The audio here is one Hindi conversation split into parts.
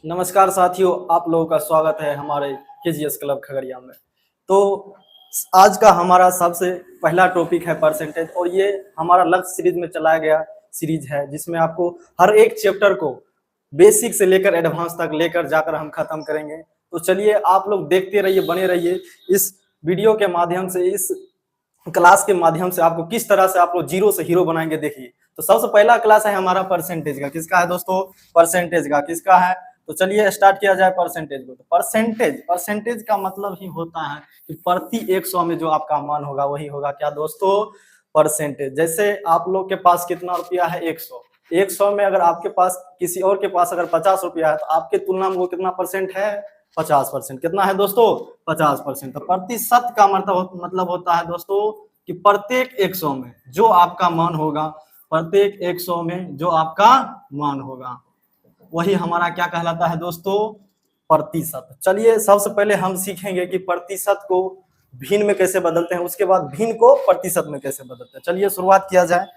नमस्कार साथियों, आप लोगों का स्वागत है हमारे केजीएस क्लब खगड़िया में। तो आज का हमारा सबसे पहला टॉपिक है परसेंटेज, और ये हमारा लक्ष्य सीरीज में चलाया गया सीरीज है जिसमें आपको हर एक चैप्टर को बेसिक से लेकर एडवांस तक लेकर जाकर हम खत्म करेंगे। तो चलिए आप लोग देखते रहिए, बने रहिए इस वीडियो के माध्यम से, इस क्लास के माध्यम से आपको किस तरह से आप लोग जीरो से हीरो बनाएंगे। देखिए, तो सबसे पहला क्लास है हमारा परसेंटेज का। किसका है दोस्तों? परसेंटेज का। किसका है? तो चलिए स्टार्ट किया जाए परसेंटेज को। तो परसेंटेज का मतलब ही होता है कि प्रति 100 में जो आपका मान होगा वही होगा क्या दोस्तों? परसेंटेज। जैसे आप लोग के पास कितना रुपया है? 100 में अगर आपके पास किसी और के पास अगर 50 रुपया है तो आपके तुलना में वो कितना परसेंट है? 50%। कितना है दोस्तों? 50%। तो प्रतिशत का मतलब होता है दोस्तों कि प्रत्येक 100 में जो आपका मान होगा, प्रत्येक 100 में जो आपका मान होगा वही हमारा क्या कहलाता है दोस्तों? प्रतिशत। चलिए सबसे पहले हम सीखेंगे कि प्रतिशत को भिन्न में कैसे बदलते हैं, उसके बाद भिन्न को प्रतिशत में कैसे बदलते हैं। चलिए शुरुआत किया जाए।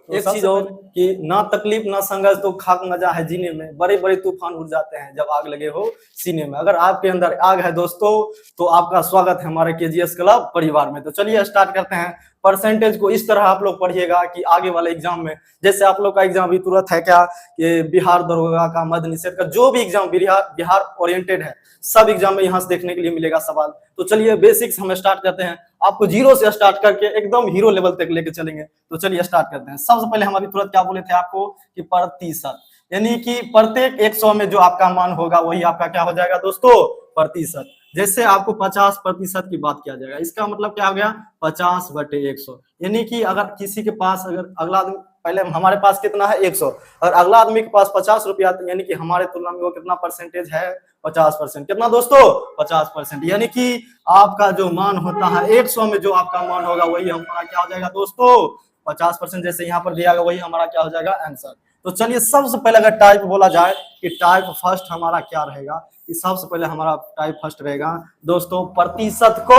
एक चीज और कि ना तकलीफ ना संघर्ष तो खाक मजा है जीने में, बड़े बड़े तूफान उठ जाते हैं जब आग लगे हो सीने में। अगर आपके अंदर आग है दोस्तों तो आपका स्वागत है हमारे केजीएस क्लब परिवार में। तो चलिए स्टार्ट करते हैं। परसेंटेज को इस तरह आप लोग पढ़िएगा कि आगे वाले एग्जाम में, जैसे आप लोग का एग्जाम भी तुरंत है क्या कि बिहार दरोगा का, मद्य निषेध का, जो भी एग्जाम बिहार ओरिएंटेड है सब एग्जाम में यहाँ से देखने के लिए मिलेगा सवाल। तो चलिए बेसिक्स हम स्टार्ट करते हैं, आपको जीरो से स्टार्ट करके एकदम हीरो लेवल तक लेके चलेंगे। तो चलिए स्टार्ट करते हैं। सबसे पहले हम अभी तुरंत क्या बोले थे आपको कि प्रतिशत, यानी कि प्रत्येक 100 में जो आपका मान होगा वही आपका क्या हो जाएगा दोस्तों? प्रतिशत। जैसे आपको 50% की बात किया जाएगा, इसका मतलब क्या हो गया? 50/100। यानी कि अगर किसी के पास, अगर अगला आदमी, पहले हमारे पास कितना है? 100, और अगला आदमी के पास 50 रुपया, यानी कि हमारे तुलना में वो कितना परसेंटेज है? 50%। कितना दोस्तों? 50%। यानी कि आपका जो मान होता है 100 में जो आपका मान होगा वही हमारा क्या हो जाएगा दोस्तों? 50%। जैसे यहाँ पर दिया गया वही हमारा क्या हो जाएगा? आंसर। तो चलिए सबसे पहले अगर टाइप बोला जाए कि टाइप फर्स्ट हमारा क्या रहेगा, कि सबसे पहले हमारा टाइप फर्स्ट रहेगा दोस्तों प्रतिशत को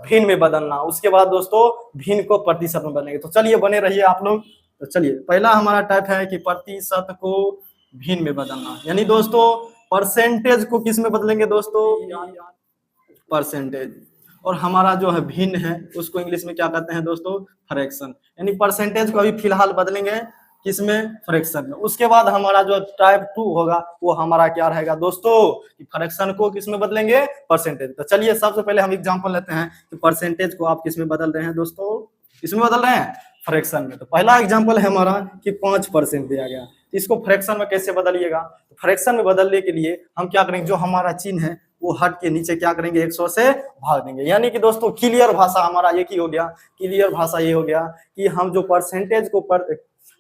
भिन्न में बदलना। उसके बाद दोस्तों भिन्न को प्रतिशत में बदलेंगे। तो चलिए बने रहिए आप लोग। तो चलिए पहला हमारा टाइप है कि प्रतिशत को भिन्न में बदलना, यानी दोस्तों परसेंटेज को किस में बदलेंगे दोस्तों? परसेंटेज। और हमारा जो है भिन्न है उसको इंग्लिश में क्या कहते हैं दोस्तों? फ्रैक्शन। यानी परसेंटेज को अभी फिलहाल बदलेंगे किसमें? फ्रैक्शन में। उसके बाद हमारा जो टाइप 2 होगा वो हमारा क्या रहेगा दोस्तों? कि फ्रैक्शन को किसमें बदलेंगे? परसेंटेज। तो चलिए सबसे पहले हम एग्जांपल लेते हैं कि परसेंटेज को आप किसमें बदल रहे हैं दोस्तों? किसमें बदल रहे हैं? फ्रैक्शन में। तो पहला एग्जांपल है हमारा कि 5% दिया गया, इसको फ्रैक्शन में कैसे बदलिएगा? तो फ्रैक्शन में बदलने के लिए हम क्या करेंगे, जो हमारा चिन्ह है वो हट के नीचे क्या करेंगे? 100 से भाग देंगे। यानी कि दोस्तों क्लियर भाषा हमारा एक ही हो गया, क्लियर भाषा ये हो गया कि हम जो परसेंटेज को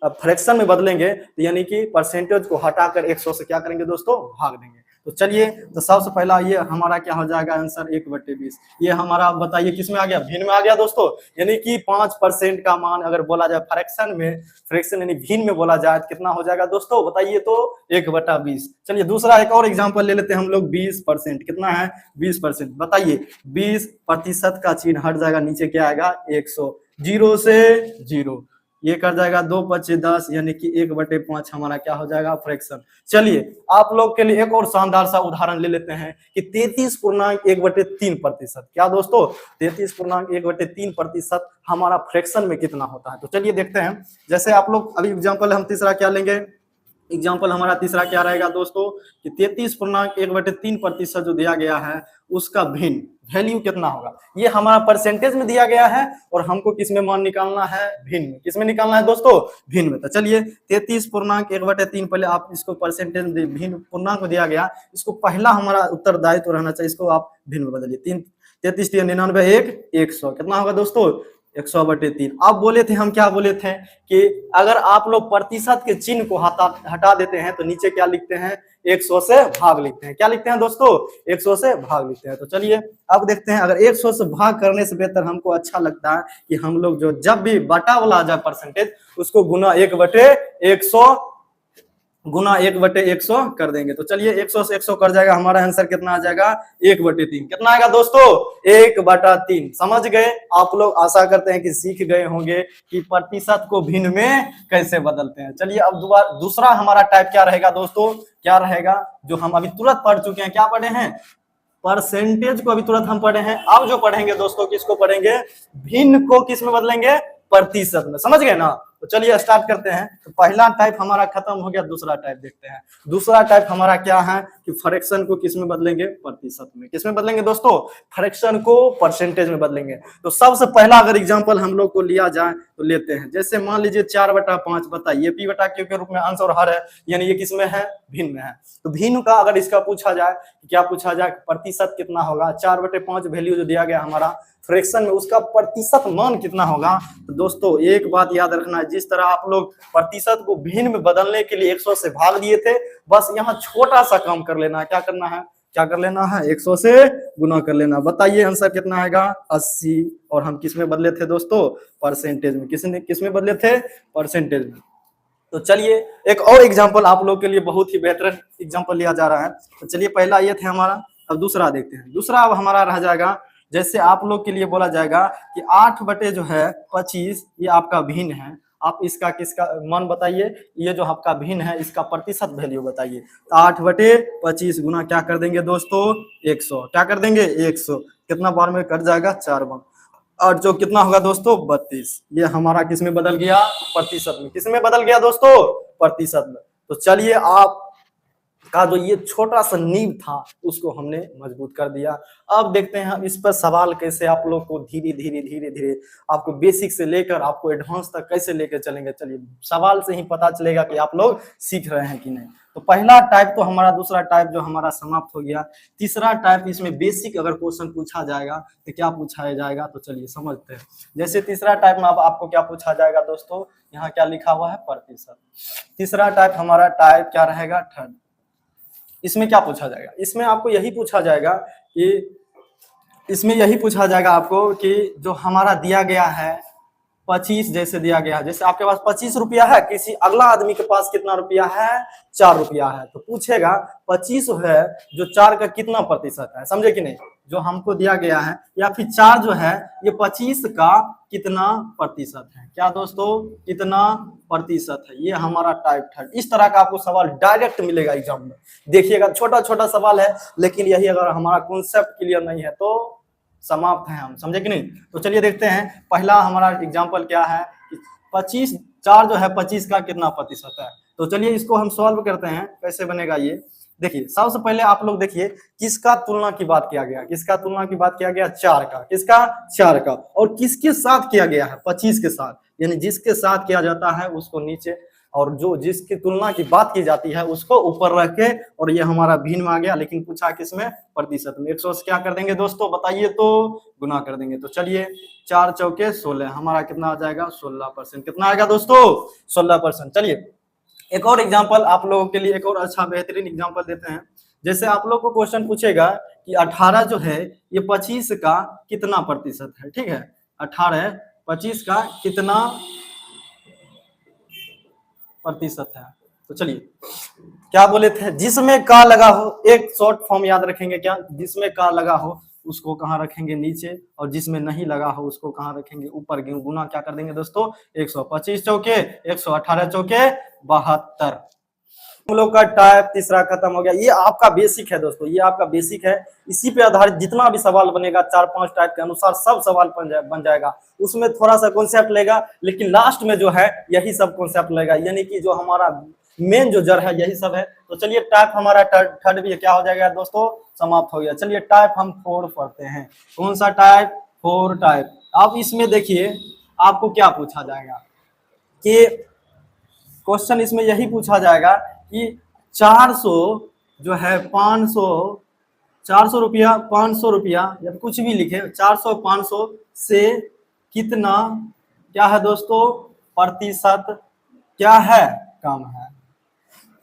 फ्रैक्शन में बदलेंगे तो यानी कि परसेंटेज को हटाकर 100 से क्या करेंगे दोस्तों? भाग देंगे। तो चलिए, तो सबसे पहला ये हमारा क्या हो जाएगा? आंसर 1/20। ये हमारा बताइए किस में आ गया? भिन्न में आ गया दोस्तों। यानी कि 5% का मान अगर बोला जाए फ्रैक्शन में, फ्रैक्शन यानी भिन्न में बोला जाए तो कितना हो जाएगा दोस्तों? बताइए तो 1/20। चलिए दूसरा एक और एग्जांपल ले लेते हैं हम लोग। 20%। कितना है? 20%। बताइए 20% का चिन्ह हट जाएगा, नीचे क्या आएगा? 100। 0 से 0, ये कर जाएगा 2×5 = 10, यानी कि 1/5 हमारा क्या हो जाएगा? फ्रैक्शन। चलिए आप लोग के लिए एक और शानदार सा उदाहरण ले लेते हैं कि 33.1/3%। क्या दोस्तों? 33.1/3% हमारा फ्रैक्शन में कितना होता है? तो चलिए देखते हैं। जैसे आप लोग अभी एग्जाम्पल हम तीसरा क्या लेंगे? एग्जाम्पल हमारा तीसरा क्या रहेगा दोस्तों कि 33.1/3% जो दिया गया है उसका भिन्न वैल्यू कितना होगा? ये हमारा परसेंटेज में दिया गया है और हमको किस में मान निकालना है? भिन्न में। किस में निकालना है दोस्तों? भिन्न में। तो चलिए 33.1/3, पहले आप इसको परसेंटेज में भिन्न पूर्णांक दिया गया, इसको पहला हमारा उत्तरदायित्व रहना चाहिए, इसको आप भिन्न में बदलिए। 33×3 = 1, 100। कितना होगा दोस्तों? 100/3। अब बोले थे, हम क्या बोले थे कि अगर आप लोग प्रतिशत के चिन्ह को हटा देते हैं तो नीचे क्या लिखते हैं? 100 से भाग लिखते हैं। क्या लिखते हैं दोस्तों? 100 से भाग लिखते हैं। तो चलिए अब देखते हैं, अगर 100 से भाग करने से बेहतर हमको अच्छा लगता है कि हम लोग जो जब भी बटा वाला आ जाए परसेंटेज उसको गुना 1/100 गुना 1/100 कर देंगे। तो चलिए 100 से 100 कर जाएगा, हमारा आंसर कितना आ जाएगा 1/3। कितना आएगा दोस्तों 1/3। समझ गए आप लोग, आशा करते हैं कि सीख गए होंगे कि प्रतिशत को भिन्न में कैसे बदलते हैं। चलिए अब दूसरा हमारा टाइप क्या रहेगा दोस्तों, क्या रहेगा जो हम अभी तुरंत पढ़ चुके हैं, क्या पढ़े हैं, परसेंटेज को अभी तुरंत हम पढ़े हैं। अब जो पढ़ेंगे दोस्तों किसको पढ़ेंगे, भिन्न को किस में बदलेंगे, प्रतिशत में। समझ गए ना। तो चलिए स्टार्ट करते हैं। तो पहला टाइप हमारा खत्म हो गया, दूसरा टाइप देखते हैं। दूसरा टाइप हमारा क्या है कि फ्रैक्शन को किस में बदलेंगे, प्रतिशत में। किस में बदलेंगे दोस्तों, फ्रैक्शन को परसेंटेज में बदलेंगे। तो सबसे पहला अगर एग्जांपल हम लोग को लिया जाए तो लेते हैं, जैसे मान लीजिए 4/5 बताइए पी बटा क्यू के रूप में अंश और हर है, यानी ये किस में है, भिन्न में है। तो भिन्न का अगर इसका पूछा जाए, क्या पूछा जाए, प्रतिशत कितना होगा, 4/5 वैल्यू जो दिया गया हमारा फ्रैक्शन में, उसका प्रतिशत मान कितना होगा। तो दोस्तों एक बात याद रखना है, जिस तरह आप लोग प्रतिशत को भिन्न में बदलने के लिए 100 से भाग दिए थे, बस यहाँ छोटा सा काम कर लेना है। क्या करना है, क्या कर लेना है, 100 से गुना कर लेना। बताइए आंसर कितना आएगा 80। और हम किस में बदले थे दोस्तों, परसेंटेज में। किस में बदले थे, परसेंटेज में। तो चलिए एक और एग्जांपल आप लोग के लिए बहुत ही बेहतरीन एग्जांपल लिया जा रहा है। तो चलिए पहला ये थे हमारा, अब दूसरा देखते हैं। दूसरा अब हमारा रह जाएगा, जैसे आप लोग के लिए बोला जाएगा कि 8/25 ये आपका भिन्न है, आप इसका किसका मान बताइए, ये जो आपका भिन्न है इसका प्रतिशत वैल्यू बताइए। तो 8/25 गुना क्या कर देंगे दोस्तों 100, क्या कर देंगे 100, कितना बार में कट जाएगा 4 बार, और जो कितना होगा दोस्तों 32। ये हमारा किस में बदल गया, प्रतिशत में। किस में बदल गया दोस्तों, प्रतिशत में। तो चलिए आप का जो ये छोटा सा नींव था उसको हमने मजबूत कर दिया। अब देखते हैं इस पर सवाल कैसे आप लोग को धीरे धीरे धीरे धीरे आपको बेसिक से लेकर आपको एडवांस तक कैसे लेकर चलेंगे। चलिए सवाल से ही पता चलेगा कि आप लोग सीख रहे हैं कि नहीं। तो पहला टाइप तो हमारा, दूसरा टाइप जो हमारा समाप्त हो गया। तीसरा टाइप, इसमें बेसिक अगर क्वेश्चन पूछा जाएगा तो क्या पूछा जाएगा, तो चलिए समझते हैं। जैसे तीसरा टाइप में अब आपको क्या पूछा जाएगा दोस्तों, यहाँ क्या लिखा हुआ है, प्रतिशत। तीसरा टाइप हमारा टाइप क्या रहेगा, थर्ड। इसमें क्या पूछा जाएगा, इसमें आपको यही पूछा जाएगा कि इसमें यही पूछा जाएगा आपको कि जो हमारा दिया गया है 25, जैसे दिया गया है, जैसे आपके पास 25 रुपया है, किसी अगला आदमी के पास कितना रुपया है, 4 रुपया है। तो पूछेगा 25 है जो 4 का कितना प्रतिशत है, समझे कि नहीं, जो हमको दिया गया है, या फिर 4 जो है ये 25 का कितना प्रतिशत है, क्या दोस्तों कितना प्रतिशत है। ये हमारा टाइप थर्ड। इस तरह का आपको सवाल डायरेक्ट मिलेगा एग्जाम में। देखिएगा छोटा छोटा सवाल है, लेकिन यही अगर हमारा कॉन्सेप्ट क्लियर नहीं है तो समाप्त है हम, समझे कि नहीं। तो चलिए देखते हैं पहला हमारा एग्जांपल क्या है, 25 4 जो है 25 का कितना प्रतिशत है। तो चलिए इसको हम सॉल्व करते हैं, कैसे बनेगा ये। देखिए सबसे पहले आप लोग देखिए किसका तुलना की बात किया गया, किसका तुलना की बात किया गया, 4 का। किसका, 4 का। और किसके साथ किया गया है, 25 के साथ। यानी जिसके साथ किया जाता है उसको नीचे, और जो जिसकी तुलना की बात की जाती है उसको ऊपर रख के, और ये हमारा भिन्न में आ गया, लेकिन पूछा किसमें, प्रतिशत में। 100 से क्या कर देंगे दोस्तों बताइए, तो गुना कर देंगे। तो चलिए 4 चौके 16, हमारा कितना आ जाएगा 16%। कितना आएगा दोस्तों 16%। चलिए एक और एग्जांपल आप लोगों के लिए, एक और अच्छा बेहतरीन एग्जांपल देते हैं। जैसे आप लोग को क्वेश्चन पूछेगा कि 18 जो है ये 25 का कितना प्रतिशत है, ठीक है। 18 25 का कितना प्रतिशत है। तो चलिए क्या बोले थे, जिसमें का लगा हो, एक शॉर्ट फॉर्म याद रखेंगे क्या, जिसमें का लगा हो उसको कहाँ रखेंगे, नीचे, और जिसमें नहीं लगा हो उसको कहाँ रखेंगे, ऊपर। गुना क्या कर देंगे दोस्तों 100, 25 चौके 100, 18 चौके 72। हम लोग का टाइप तीसरा खत्म हो गया। ये आपका बेसिक है दोस्तों, ये आपका बेसिक है। इसी पे आधारित जितना भी सवाल बनेगा 4-5 टाइप के अनुसार सब सवाल बन जाएगा। उसमें थोड़ा सा कॉन्सेप्ट लेगा, लेकिन लास्ट में जो है यही सब कॉन्सेप्ट लेगा, यानी कि जो हमारा मेन जो जड़ है यही सब है। तो चलिए टाइप हमारा थर्ड भी क्या हो जाएगा दोस्तों, समाप्त हो गया। चलिए टाइप हम 4 पढ़ते हैं। कौन सा टाइप, 4 टाइप। अब इसमें देखिए आपको क्या पूछा जाएगा कि क्वेश्चन इसमें यही पूछा जाएगा कि 400 जो है 500, 400 रुपया 500 रुपया, या कुछ भी लिखे, 400 500 से कितना क्या है दोस्तों, प्रतिशत क्या है, कम है।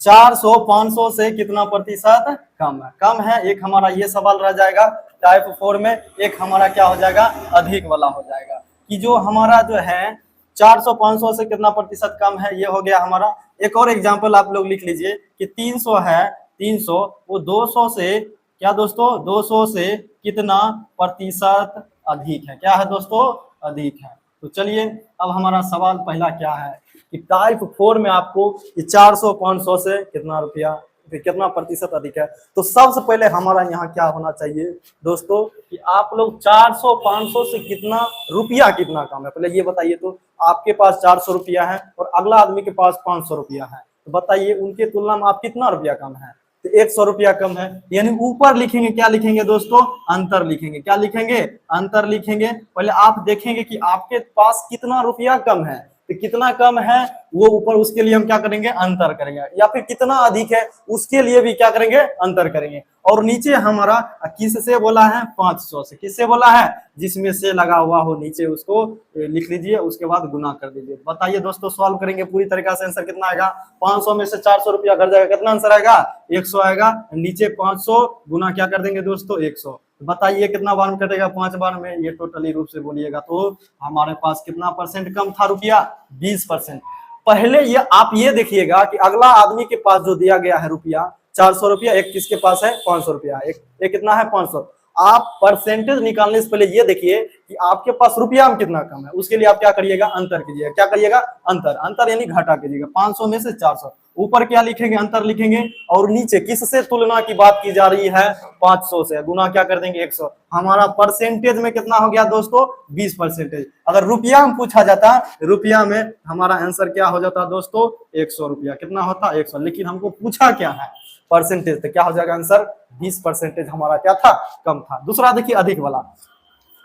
400 500 से कितना प्रतिशत कम है, कम है। एक हमारा ये सवाल रह जाएगा टाइप 4 में। एक हमारा क्या हो जाएगा, अधिक वाला हो जाएगा, कि जो हमारा जो है 400 500 से कितना प्रतिशत कम है, ये हो गया हमारा। एक और एग्जांपल आप लोग लिख लीजिए कि 300 है, 300 वो 200 से क्या दोस्तों, 200 से कितना प्रतिशत अधिक है, क्या है दोस्तों, अधिक है। तो चलिए अब हमारा सवाल पहला क्या है कि टाइप 4 में आपको 400 500 से कितना रुपया, कितना प्रतिशत अधिक है। तो सबसे पहले हमारा यहाँ क्या होना चाहिए दोस्तों कि आप लोग 400 500 से कितना रुपया कितना कम है, पहले ये बताइए। तो आपके पास 400 रुपया है और अगला आदमी के पास 500 रुपया है, तो बताइए उनके तुलना में आप कितना रुपया कम है। तो 100 रुपया कम है, यानी ऊपर लिखेंगे, क्या लिखेंगे दोस्तों, अंतर लिखेंगे। क्या लिखेंगे, अंतर लिखेंगे। पहले आप देखेंगे कि आपके पास कितना रुपया कम है, तो कितना कम है वो ऊपर, उसके लिए हम क्या करेंगे, अंतर करेंगे। या फिर कितना अधिक है उसके लिए भी क्या करेंगे, अंतर करेंगे। और नीचे हमारा किससे बोला है, 500 से। किससे बोला है, जिसमें से लगा हुआ हो नीचे उसको लिख लीजिए, उसके बाद गुना कर दीजिए। बताइए दोस्तों, सॉल्व करेंगे पूरी तरीका से, आंसर कितना आएगा। 500 में से 400 रुपया घट जाएगा, कितना आंसर आएगा, 100 आएगा। नीचे 500 गुना क्या कर देंगे दोस्तों, 100। बताइए कितना बार में कटेगा, 5 बार में। ये टोटली रूप से बोलिएगा तो हमारे पास कितना परसेंट कम था रुपया, 20%। पहले ये आप ये देखिएगा कि अगला आदमी के पास जो दिया गया है रुपया 400 रुपया, एक किसके पास है 500 रुपया, एक कितना है 500। आप परसेंटेज निकालने से पहले ये देखिए कि आपके पास रुपया में कितना कम है, उसके लिए आप क्या करिएगा, अंतर कीजिएगा। क्या करिएगा, अंतर, अंतर यानी घटा कीजिएगा। 500 में से 400, ऊपर क्या लिखेंगे, अंतर लिखेंगे। और नीचे किससे तुलना की बात की जा रही है, 500 से, गुना क्या कर देंगे, 100। हमारा परसेंटेज में कितना हो गया दोस्तों, 20%। अगर रुपया में पूछा जाता, रुपया में हमारा आंसर क्या हो जाता दोस्तों, 100 रुपया। कितना होता, 100। लेकिन हमको पूछा क्या है, परसेंटेज, तो क्या हो जाएगा आंसर, 20% हमारा क्या था, कम था। दूसरा देखिए अधिक वाला,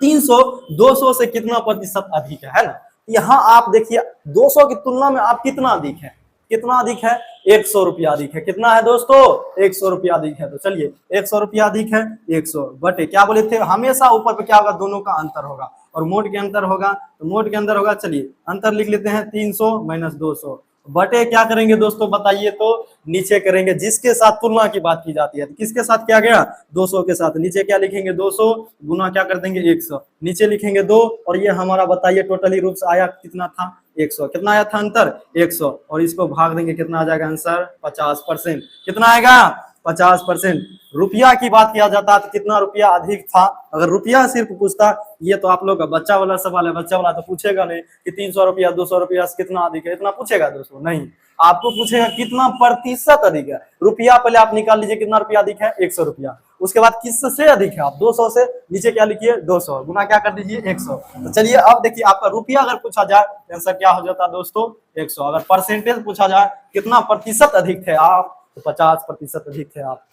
300 200 से कितना प्रतिशत अधिक है ना। यहाँ आप देखिए 200 की तुलना में आप कितना अधिक है, कितना अधिक है, 100 रुपया अधिक है। कितना है दोस्तों, 100 रुपया अधिक है। तो चलिए 100 रुपया अधिक है, 100 बटे क्या बोले थे, हमेशा ऊपर पे क्या होगा, दोनों का अंतर होगा और मोड के अंतर होगा, तो मोड के अंदर होगा। चलिए अंतर लिख लेते हैं, 300 माइनस 200 बटे क्या करेंगे दोस्तों, बताइए तो, नीचे करेंगे जिसके साथ तुलना की बात की जाती है। तो किसके साथ किया गया, 200 के साथ। नीचे क्या लिखेंगे, 200 गुना क्या कर देंगे, 100। नीचे लिखेंगे 2, और ये हमारा बताइए टोटली रूप से आया कितना था, 100। कितना आया था अंतर, 100। और इसको भाग देंगे, कितना आ जाएगा आंसर, 50%। कितना आएगा, 50%। रुपया की बात किया जाता तो कितना रुपया अधिक था। अगर रुपया सिर्फ पूछता, ये तो आप लोग का बच्चा वाला सवाल है, बच्चा वाला तो पूछेगा नहीं कि 300 रुपया 200 रुपया से कितना अधिक है, इतना पूछेगा दोस्तों, नहीं। आपको पूछेगा कितना प्रतिशत अधिक है। रुपया पहले आप निकाल लीजिए, कितना रुपया अधिक है, 100 रुपया। उसके बाद किससे अधिक है, आप 200 से। नीचे क्या लिखिए, 200 गुना क्या कर दीजिए, 100। तो चलिए अब देखिए, आपका रुपया अगर पूछा जाए आंसर क्या हो जाता है दोस्तों, 100। अगर परसेंटेज पूछा जाए कितना प्रतिशत अधिक थे आप, तो 50% अधिक थे आप।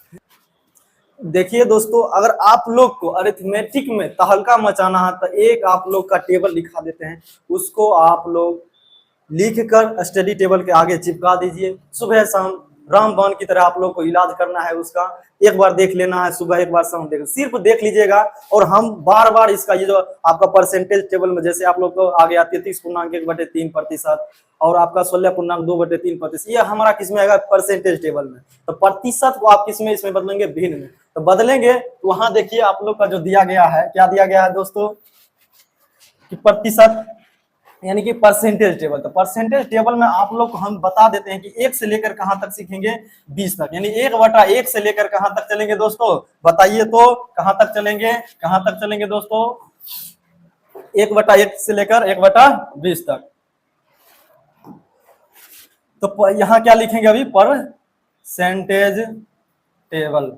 देखिए दोस्तों, अगर आप लोग को अरिथमेटिक में तहलका मचाना है तो एक आप लोग का टेबल लिखा देते हैं, उसको आप लोग लिख कर स्टडी टेबल के आगे चिपका दीजिए। सुबह शाम रामबाण की तरह आप लोग को इलाज करना है उसका, एक बार देख लेना है, सुबह एक बार शाम देख, सिर्फ देख लीजिएगा। और हम बार बार इसका ये जो आपका परसेंटेज टेबल में, जैसे आप लोग को आ गया 33.1/3% और आपका 16.2/3%, ये हमारा किसमें आएगा, परसेंटेज टेबल में। तो प्रतिशत को आप किसमें, इसमें बदलेंगे, भिन्न में। तो बदलेंगे तो वहां देखिए आप लोग का जो दिया गया है, क्या दिया गया है दोस्तों, कि प्रतिशत यानी कि परसेंटेज टेबल। तो परसेंटेज टेबल में आप लोग को हम बता देते हैं कि 1 से लेकर कहां तक सीखेंगे, 20 तक, यानी 1/1 से लेकर कहां तक चलेंगे दोस्तों, बताइए तो, कहां तक चलेंगे, कहां तक चलेंगे दोस्तों, 1/1 से लेकर 1/20 तक। तो यहां क्या लिखेंगे अभी, परसेंटेज टेबल।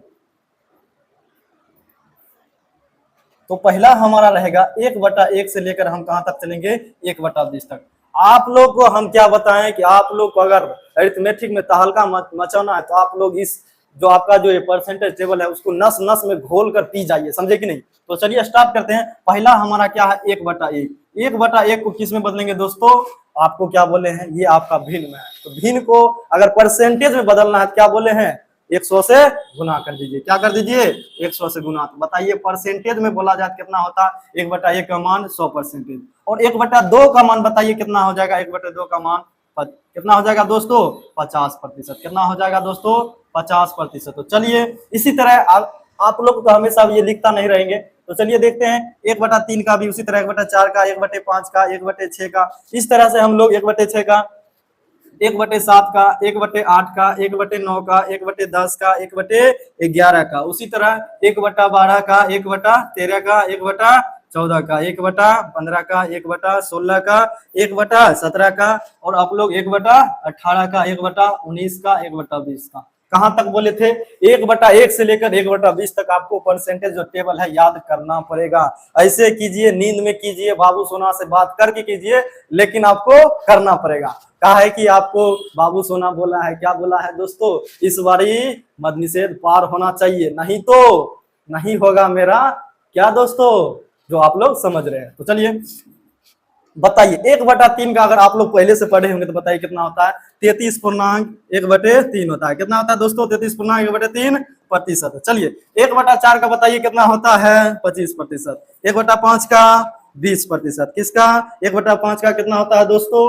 तो पहला हमारा रहेगा 1/1 से लेकर हम कहां तक चलेंगे, 1/20 तक। आप लोग को हम क्या बताएं कि आप लोग को अगर अरिथमेटिक में तहलका मचाना है तो आप लोग इस जो आपका जो ये परसेंटेज टेबल है उसको नस नस में घोल कर पी जाइए, समझे कि नहीं। तो चलिए स्टार्ट करते हैं। पहला हमारा क्या है, 1/1। 1/1 को किस में बदलेंगे दोस्तों, आपको क्या बोले हैं, ये आपका भिन्न में है। तो भिन्न को अगर परसेंटेज में बदलना है तो क्या बोले हैं, 100 से गुना कर दीजिए। क्या कर दीजिए, 100 से गुना। तो बताइए परसेंटेज में बोला जाए कितना होता है, 1/1 का मान 100%। और 1/2 का मान बताइए कितना हो जाएगा, 1/2 का मान कितना हो जाएगा दोस्तों, 50%। कितना हो जाएगा दोस्तों, 50%। तो चलिए इसी तरह आप लोग तो हमेशा ये लिखता नहीं रहेंगे। तो चलिए देखते हैं 1/3 का भी उसी तरह 1/4 का, 1/5 का, 1/6 का, इस तरह से हम लोग 1/6 का, 1/7 का, 1/8 का, 1/9 का, 1/10 का, 1/11 का, उसी तरह 1/12 का, 1/13 का, 1/14 का, 1/15 का, 1/16 का, 1/17 का, और आप लोग 1/18 का, 1/19 का, 1/20 का। कहां तक बोले थे? 1/1 से लेकर 1/20 तक आपको परसेंटेज जो टेबल है याद करना पड़ेगा। ऐसे कीजिए, नींद में कीजिए, बाबू सोना से बात करके कीजिए, लेकिन आपको करना पड़ेगा। कहा है कि आपको बाबू सोना बोला है, क्या बोला है दोस्तों? इस बारी मद्यनिषेध पार होना चाहिए, नहीं तो नहीं होगा मेरा क्या दोस्तों, जो आप लोग समझ रहे हैं। तो चलिए बताइए 1/3 का अगर आप लोग पहले से पढ़े होंगे तो बताइए कितना होता है? 33.1/3 होता है। कितना होता है दोस्तों? 33.1/3%। चलिए 1/4 का बताइए कितना होता है? 25%। 1/5 का 20%। किसका? 1/5 का कितना होता है दोस्तों?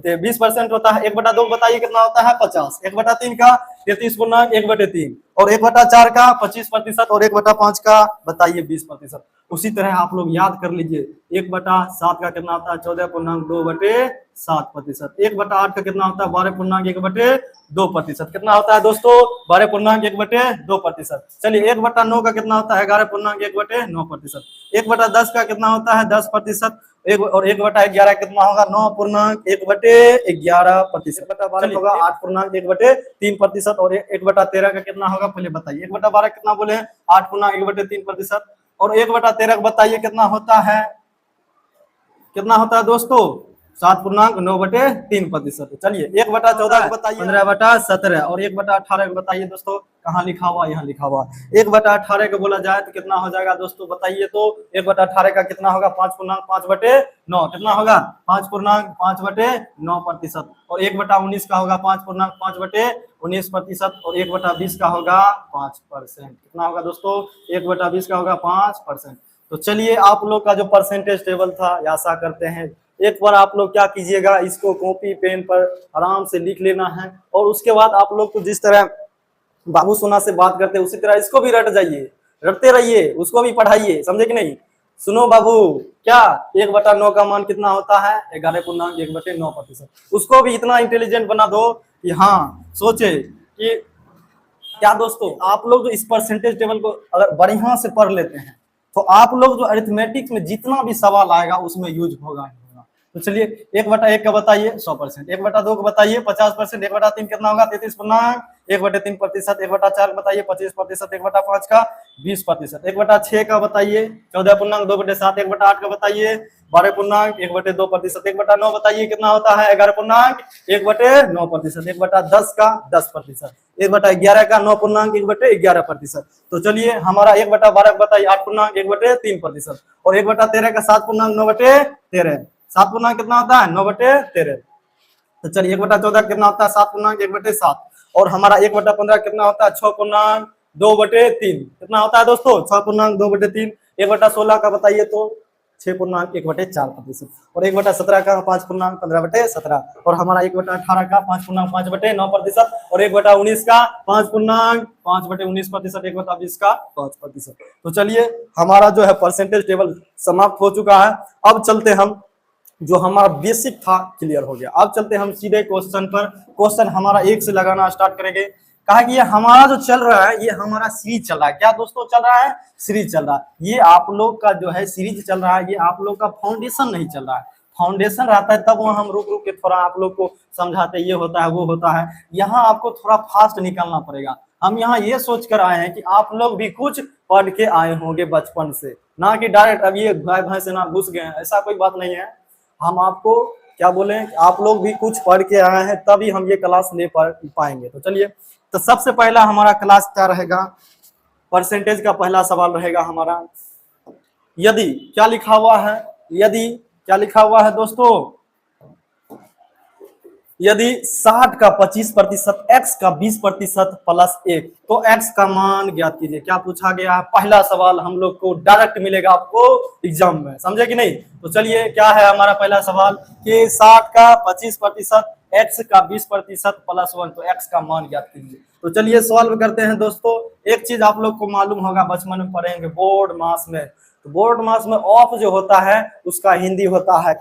20% होता है। 1/2 बताइए कितना होता है? 50। 1/3 का 33.1/3, और 1/4 का 25%, और 1/5 का बताइए 20%। उसी तरह आप लोग याद कर लीजिए 1/7 का कितना होता है? 14.2/7%। 1/8 का कितना होता है? 12.1/2%। कितना होता है दोस्तों? 12.1/2%। चलिए 1/9 का कितना होता है? 11.1/9%। 1/10 का कितना होता है? 10%। और 1/11 कितना होगा? 9.1/11%। 1/12 होगा 8.1/3%, और 1/13 का कितना होगा? पहले बताइए 1/12 कितना बोले? 8.1/3%, और 1/13 बताइए कितना होता है? कितना होता है दोस्तों? 7.9/3%। चलिए 1/14 बताइए 15/17, और 1/18 बताइए दोस्तों, कहाँ लिखा हुआ? यहाँ लिखा हुआ। 1/18 को बोला जाए तो कितना हो जाएगा दोस्तों? बताइए तो 1/18 का कितना होगा? 5.5/9। कितना होगा? 5.5/9%। और 1/19 का होगा 5.5/19%, और 1/20 का होगा 5%। कितना होगा दोस्तों? 1/20 का होगा 5%। तो चलिए आप लोग का जो परसेंटेज टेबल था, आशा करते हैं एक बार आप लोग क्या कीजिएगा, इसको कॉपी पेन पर आराम से लिख लेना है, और उसके बाद आप लोग को जिस तरह बाबू सोना से बात करते हैं उसी तरह इसको भी रट जाइए, रटते रहिए, उसको भी पढ़ाइए, समझे कि नहीं? सुनो बाबू, क्या 1/9 का मान कितना होता है? 11.1/9%। उसको भी इतना इंटेलिजेंट बना दो कि हाँ सोचे कि क्या दोस्तों, आप लोग जो इस परसेंटेज टेबल को अगर बढ़िया से पढ़ लेते हैं तो आप लोग जो अरिथमेटिक में जितना भी सवाल आएगा उसमें यूज होगा ही होगा। तो चलिए 1/1 का बताइए 100%, 1/2 का बताइए 50%, 1/3 कितना होगा? 33.1/3%, 1/4 बताइए 25%, 1/5 का 20%, 1/6 का बताइए 14.2/7, 1/8 का बताइए 12.1/2%, 1/9 बताइए कितना होता है? 11.1/9%, 1/10 का 10%, 1/11 का 9.1/11%। तो चलिए हमारा 1/12 बताइए 8.1/3%, और 1/13 का 7.9/13, 7 कितना होता है? 9/13। तो चलिए 1/14 कितना होता है? 7.1/7, और हमारा 1/15 कितना होता है? 6.2/3। कितना होता है दोस्तों? 6.2/3। 1/16 का बताइए तो 6.1/4%, और 1/17 का 5.15/17, और हमारा 1/18 का 5.5/9%, और 1/19 का 5.5/19%, 1/20 का 5%। तो चलिए हमारा जो है परसेंटेज टेबल समाप्त हो चुका है। अब चलते हम, जो हमारा बेसिक था क्लियर हो गया, अब चलते हम सीधे क्वेश्चन पर। क्वेश्चन हमारा 1 से लगाना स्टार्ट करेंगे। कहा कि ये हमारा जो चल रहा है ये हमारा सीरीज चल रहा है। क्या दोस्तों चल रहा है? सीरीज चल रहा है। ये आप लोग का जो है सीरीज चल रहा है, ये आप लोग का फाउंडेशन नहीं चल रहा है। फाउंडेशन रहता है तब वहां हम रुक रुक के थोड़ा आप लोग को समझाते, ये होता है वो होता है। यहाँ आपको थोड़ा फास्ट निकलना पड़ेगा। हम यहाँ ये सोच कर आए हैं कि आप लोग भी कुछ पढ़ के आए होंगे बचपन से, ना कि डायरेक्ट अब ये भाई भैंस ना घुस गए हैं, ऐसा कोई बात नहीं है। हम आपको क्या बोले, आप लोग भी कुछ पढ़ के आए हैं तभी हम ये क्लास ले पाएंगे। तो चलिए, तो सबसे पहला हमारा क्लास क्या रहेगा? परसेंटेज का पहला सवाल रहेगा हमारा, यदि क्या लिखा हुआ है? यदि क्या लिखा हुआ है दोस्तों? यदि 60 का 25%, x का 20% प्लस 1, तो x का मान ज्ञात कीजिए। क्या पूछा गया है? पहला सवाल हम लोग को डायरेक्ट मिलेगा आपको एग्जाम में, समझे कि नहीं? तो चलिए क्या है हमारा पहला सवाल कि 60 का 25%, x का 20% प्लस 1, तो x का मान ज्ञात कीजिए। तो चलिए सॉल्व करते हैं दोस्तों। एक चीज आप लोग को मालूम होगा, बचपन में पढ़ेंगे बोर्ड मास में, तो बोर्ड मास में ऑफ जो होता है उसका हिंदी होता है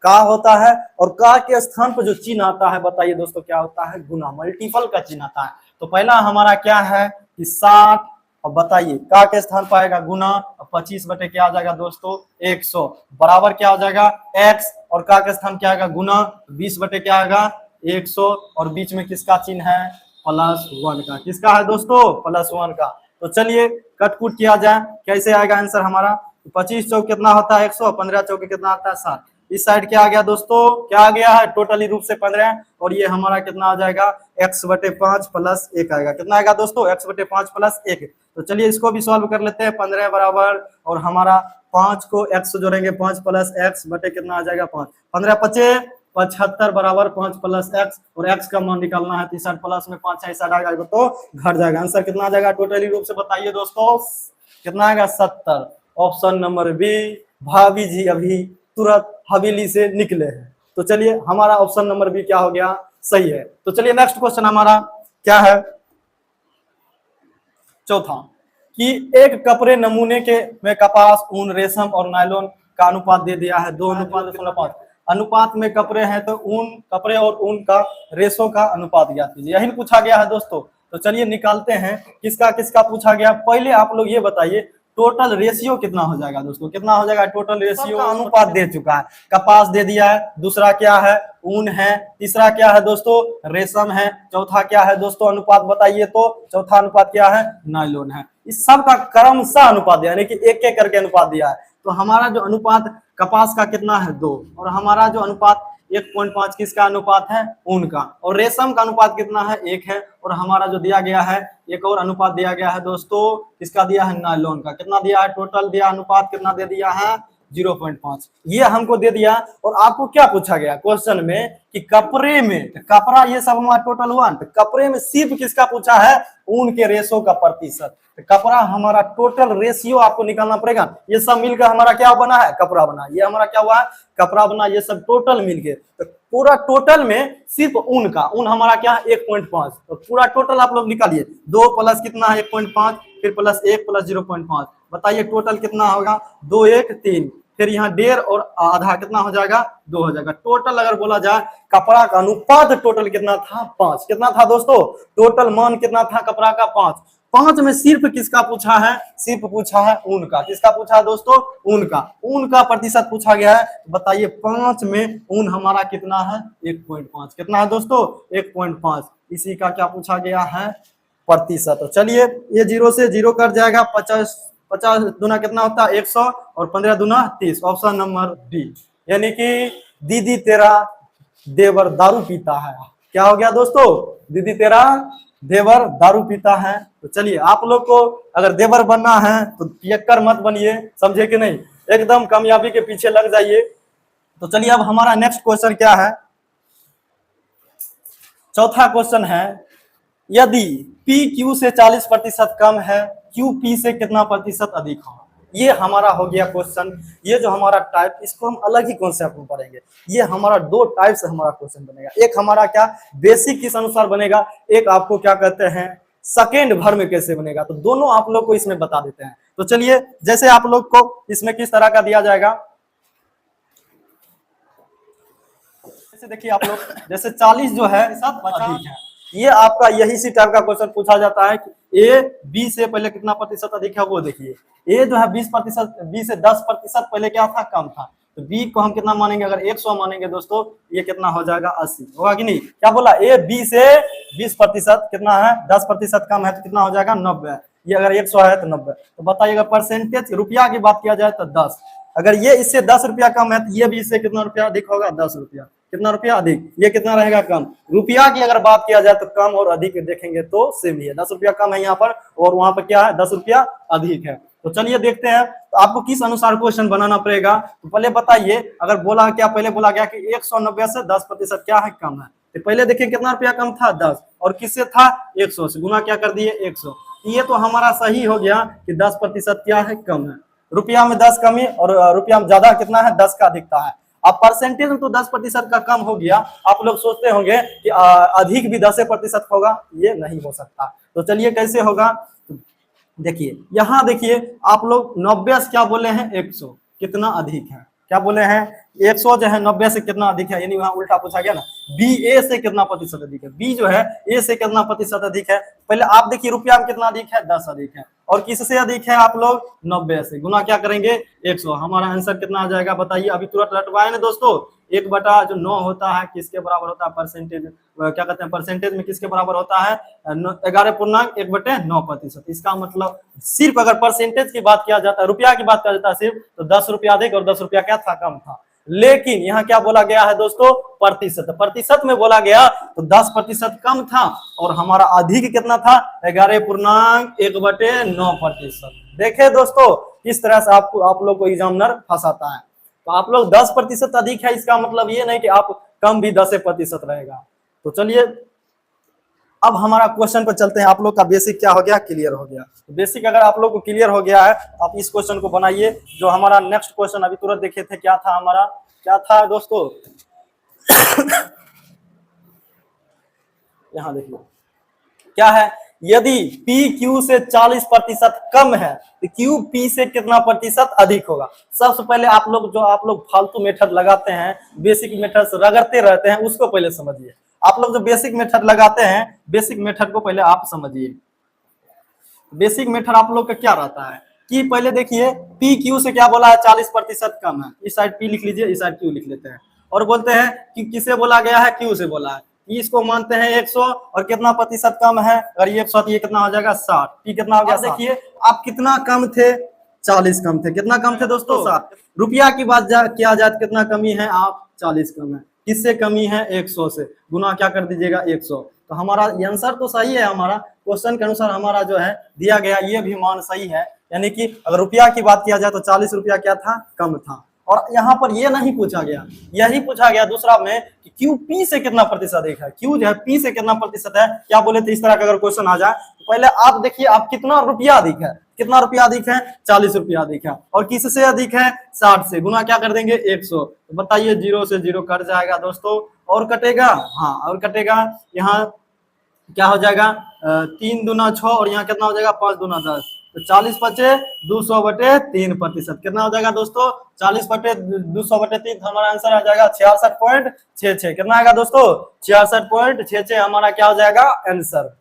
का होता है, और का के स्थान पर जो चिन्ह आता है बताइए दोस्तों क्या होता है, गुना, मल्टीपल का चिन्ह आता है। तो पहला हमारा क्या है कि 60, और बताइए का के स्थान पर आएगा गुना, 25 बटे क्या आ जाएगा दोस्तों 100, बराबर क्या हो जाएगा x, और का के स्थान क्या आएगा गुना, 20 बटे क्या आएगा 100, और बीच में किसका चिन्ह है प्लस 1 का, किसका है दोस्तों प्लस 1 का। तो चलिए कटकुट किया जाए, कैसे आएगा आंसर हमारा, 25 चौक कितना होता है 100, 15 चौक कितना आता है 60, इस साइड क्या आ गया दोस्तों, क्या आ गया है टोटली रूप से 15, और ये हमारा कितना आ जाएगा x बटे 5 प्लस 1 आएगा, कितना आएगा दोस्तों x बटे 5 प्लस 1। तो चलिए इसको भी सॉल्व कर लेते हैं, 15 बराबर, और हमारा 5 को x जोड़ेंगे 5 प्लस x बटे कितना आ जाएगा 5, 15 पचे 75 बराबर 5 प्लस x, और x का मान निकालना है 30 प्लस में 5 6 आ जाएगा तो घट जाएगा, आंसर कितना आ जाएगा टोटली रूप से बताइए दोस्तों, कितना आएगा 70। ऑप्शन नंबर बी, भाभी जी अभी तुरंत हवेली से निकले हैं। तो चलिए हमारा ऑप्शन नंबर बी क्या हो गया, सही है। तो चलिए नेक्स्ट क्वेश्चन हमारा क्या है, चौथा, कि एक कपड़े नमूने के में कपास, ऊन, रेशम और नायलॉन का अनुपात दे दिया है 2:5। अनुपात में कपड़े हैं तो ऊन, कपड़े और ऊन का रेशों का अनुपात ज्ञात कीजिए, यही पूछा गया है दोस्तों। तो चलिए निकालते हैं किसका किसका पूछा गया। पहले आप लोग ये बताइए टोटल रेशियो कितना हो जाएगा दोस्तों, कितना हो जाएगा टोटल रेशियो, अनुपात दे चुका है, कपास दे दिया है, दूसरा क्या है ऊन है, तीसरा क्या है दोस्तों रेशम है, चौथा क्या है दोस्तों अनुपात बताइए, तो चौथा अनुपात क्या है नायलॉन है। इस सब का क्रमशः अनुपात दिया यानी कि एक एक करके अनुपात दिया है। तो हमारा जो अनुपात कपास का कितना है 2, और हमारा जो अनुपात 1.5 किसका अनुपात है ऊन का, और रेशम का अनुपात कितना है 1 है, और हमारा जो दिया गया है एक और अनुपात दिया गया है दोस्तों, किसका दिया है नायलॉन का, कितना दिया है टोटल दिया अनुपात कितना दे दिया है 0.5, ये हमको दे दिया। और आपको क्या पूछा गया क्वेश्चन में कि कपड़े में, तो कपड़ा ये सब हमारा टोटल हुआ, तो कपड़े में सिर्फ किसका पूछा है ऊन के रेशो का प्रतिशत, तो कपड़ा हमारा टोटल रेशियो आपको निकालना पड़ेगा। ये सब मिलकर हमारा क्या बना है कपड़ा बना, ये हमारा क्या हुआ है कपड़ा बना, ये सब टोटल मिलके, तो पूरा टोटल में सिर्फ ऊन का, ऊन हमारा क्या है 1.5, तो पूरा टोटल आप लोग निकालिए, 2 प्लस कितना है 1.5, फिर प्लस 1 प्लस 0.5, बताइए टोटल कितना होगा 2 1 3, फिर यहाँ 1.5 और आधा कितना हो जाएगा 2 हो जाएगा। टोटल अगर बोला जाए कपड़ा का अनुपात टोटल कितना था 5, कितना था दोस्तों टोटल मान कितना था कपड़ा का 5, 5 में सिर्फ किसका पूछा है, सिर्फ पूछा है ऊन का, किसका पूछा है दोस्तों ऊन का प्रतिशत पूछा गया है। बताइए 5 में ऊन हमारा कितना है 1.5, कितना है दोस्तों 1.5, इसी का क्या पूछा गया है प्रतिशत। तो चलिए ये 0 से 0 कट जाएगा, 50 दूना कितना होता है 100, और 15 दूना 30, ऑप्शन नंबर डी, यानी कि दीदी तेरा देवर दारू पीता है, क्या हो गया दोस्तों दीदी तेरा देवर दारू पीता है। तो चलिए आप लोग को अगर देवर बनना है तो पियक्कर मत बनिए, समझे कि नहीं, एकदम कामयाबी के पीछे लग जाइए। तो चलिए अब हमारा नेक्स्ट क्वेश्चन क्या है, चौथा क्वेश्चन है, यदि P Q से 40% कम है, Q P से कितना प्रतिशत अधिक हो, ये हमारा हो गया क्वेश्चन। ये जो हमारा टाइप, इसको हम अलग ही कॉन्सेप्ट में पढ़ेंगे। ये हमारा 2 टाइप से हमारा क्वेश्चन बनेगा, एक हमारा क्या बेसिक किस अनुसार बनेगा, एक आपको क्या कहते हैं सेकेंड भर में कैसे बनेगा, तो दोनों आप लोग को इसमें बता देते हैं। तो चलिए जैसे आप लोग को इसमें किस तरह का दिया जाएगा, जैसे देखिए आप लोग, जैसे 40 जो है सब अधिक है, ये आपका यही सी टाइप का क्वेश्चन पूछा जाता है कि ए बी से पहले कितना प्रतिशत अधिक है, वो देखिए ए जो है 20%, बी से 10% पहले क्या था कम था, तो बी को हम कितना मानेंगे, अगर 100 मानेंगे दोस्तों, ये कितना हो जाएगा 80, होगा कि नहीं, क्या बोला ए बी से 20% कितना है 10% कम है, तो कितना हो जाएगा 90, ये अगर 100 है तो 90। तो बताइए अगर परसेंटेज रुपया की बात किया जाए तो 10, अगर ये इससे 10 रुपया कम है तो ये भी इससे कितना रुपया अधिक होगा 10 रुपया, कितना रुपया अधिक, ये कितना रहेगा कम। रुपया की अगर बात किया जाए तो कम और अधिक देखेंगे तो सेम ही है, 10 रुपया कम है यहाँ पर, और वहां पर क्या है 10 रुपया अधिक है। तो चलिए देखते हैं तो आपको किस अनुसार क्वेश्चन बनाना पड़ेगा। तो पहले बताइए, अगर बोला क्या, पहले बोला गया कि 190 से 10% क्या है कम है, तो पहले देखिए कितना रुपया कम था 10, और किससे था 100 से, गुना क्या कर दिए 100, ये तो हमारा सही हो गया कि 10% क्या है कम है, रुपया में 10 कमी और रुपया में ज्यादा कितना है 10 का अधिकता है। अब परसेंटेज में तो 10% का कम हो गया। आप लोग सोचते होंगे कि अधिक भी 10% होगा, ये नहीं हो सकता। तो चलिए कैसे होगा, देखिए यहाँ देखिए आप लोग 90 से क्या बोले हैं 100 कितना अधिक है, क्या बोले हैं 100 जो है 90 से कितना अधिक है, यानी वहां उल्टा पूछा गया ना। बी ए से कितना प्रतिशत अधिक है, बी जो है ए से कितना प्रतिशत अधिक है। पहले आप देखिए रुपया में कितना अधिक है 10 अधिक है, और किससे अधिक है आप लोग 90 से, गुना क्या करेंगे 100। हमारा आंसर कितना आ जाएगा बताइए, अभी तुरंत रटवाए ना दोस्तों। 1/9 होता है किसके बराबर होता है, परसेंटेज क्या कहते हैं, परसेंटेज में किसके बराबर होता है 11.1/9%। इसका मतलब सिर्फ अगर परसेंटेज की बात किया जाता है, रुपया की बात किया जाता है सिर्फ, तो 10 रुपया अधिक और 10 रुपया क्या था कम था। लेकिन यहाँ क्या बोला गया है दोस्तों, प्रतिशत, प्रतिशत में बोला गया तो 10% कम था, और हमारा अधिक कितना था 11.1/9%। देखे दोस्तों किस तरह से आप लोग को एग्जामिनर फंसाता है। तो आप लोग 10% अधिक है, इसका मतलब ये नहीं कि आप कम भी 10% रहेगा। तो चलिए अब हमारा क्वेश्चन पर चलते हैं। आप लोग का बेसिक क्या हो गया, क्लियर हो गया। तो बेसिक अगर आप लोग को क्लियर हो गया है, आप इस क्वेश्चन को बनाइए। जो हमारा नेक्स्ट क्वेश्चन अभी तुरंत देखे थे, क्या था हमारा, क्या था दोस्तों यहाँ देखिए क्या है, यदि P Q से 40% कम है तो Q P से कितना प्रतिशत अधिक होगा। सबसे पहले आप लोग फालतू मेथड लगाते हैं, बेसिक मेथड से रगड़ते रहते हैं, उसको पहले समझिए। आप लोग जो बेसिक मेथड लगाते हैं, बेसिक मेथड को पहले आप समझिए। बेसिक मेथड आप लोग का क्या रहता है कि पहले देखिए P Q से क्या बोला है 40% कम है, इस साइड P लिख लीजिए, इस साइड Q लिख लेते हैं, और बोलते हैं कि किसे बोला गया है, Q से बोला है। इसको मानते हैं 100 और कितना प्रतिशत कम है, अगर ये 100 तो ये कितना हो जाएगा 60। P कितना हो गया, देखिए आप कितना कम थे 40 कम थे, कितना कम थे दोस्तों 60। रुपया की बात किया जाए तो कितना कमी है, आप 40 कम है, किससे कमी है 100 से, गुना क्या कर दीजिएगा 100। तो हमारा आंसर तो सही है, हमारा क्वेश्चन के अनुसार हमारा जो है दिया गया ये भी मान सही है। यानी कि अगर रुपया की बात किया जाए तो 40 रुपया क्या था, कम था। और यहाँ पर ये नहीं पूछा गया, यही पूछा गया दूसरा में कि Q P से कितना प्रतिशत अधिक है, Q जो है P से कितना प्रतिशत है। क्या बोले थे, इस तरह का अगर क्वेश्चन आ जाए तो पहले आप देखिए आप कितना रुपया अधिक है, कितना रुपया अधिक है 40 रुपया अधिक है, और किससे अधिक है 60 से, गुना क्या कर देंगे 100। तो बताइए 0 से 0 कट जाएगा दोस्तों, और कटेगा, हाँ और कटेगा। यहाँ क्या हो जाएगा 3 दूना 6, और यहाँ कितना हो जाएगा 5 दूना 10, तो 40 बचे 200/3%। कितना हो जाएगा दोस्तों 40/200/3, हमारा आंसर आ जाएगा 66.66। कितना आएगा दोस्तों 66.66 हमारा क्या हो जाएगा आंसर।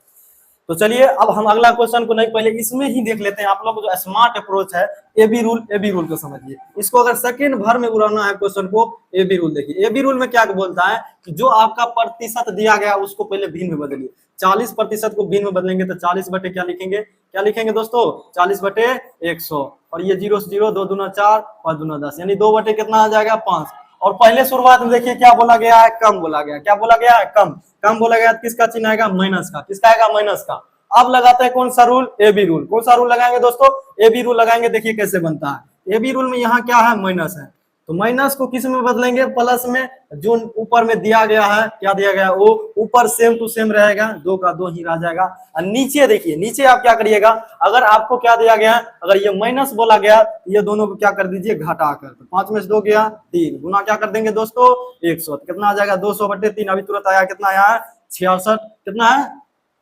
तो चलिए अब हम अगला क्वेश्चन को नहीं, पहले इसमें ही देख लेते हैं। आप लोग जो स्मार्ट अप्रोच है, ए बी रूल को समझिए। इसको अगर सेकंड भर में उड़ाना है क्वेश्चन को, ए बी रूल देखिए। ए बी रूल में क्या बोलता है कि जो आपका प्रतिशत दिया गया उसको पहले भिन्न में बदलिए। 40% को भिन्न में बदलेंगे तो 40 बटे क्या लिखेंगे, क्या लिखेंगे दोस्तों 40/100, और ये 0 से 0, 2 दूना 4, 5 दूना 10, यानी 2 बटे कितना आ जाएगा 5। और पहले शुरुआत में देखिए क्या बोला गया है, कम बोला गया, क्या बोला गया है कम, कम बोला गया, किसका चिन्ह आएगा माइनस का, किसका आएगा माइनस का। अब लगाते हैं कौन सा रूल, ए बी रूल। कौन सा रूल लगाएंगे दोस्तों, ए बी रूल लगाएंगे। देखिए कैसे बनता है, ए बी रूल में यहाँ क्या है माइनस है, तो माइनस को किस में बदलेंगे प्लस में। जो ऊपर में दिया गया है, क्या दिया गया है वो ऊपर सेम टू सेम रहेगा, 2 का 2 ही रह जाएगा। और नीचे देखिए, नीचे आप क्या करिएगा, अगर आपको क्या दिया गया है, अगर ये माइनस बोला गया ये दोनों को क्या कर दीजिए घटा कर, तो 5 में से 2 गया 3, गुना क्या कर देंगे दोस्तों 100, कितना आ जाएगा 200/3। अभी तुरंत आया, कितना आया है 66, कितना है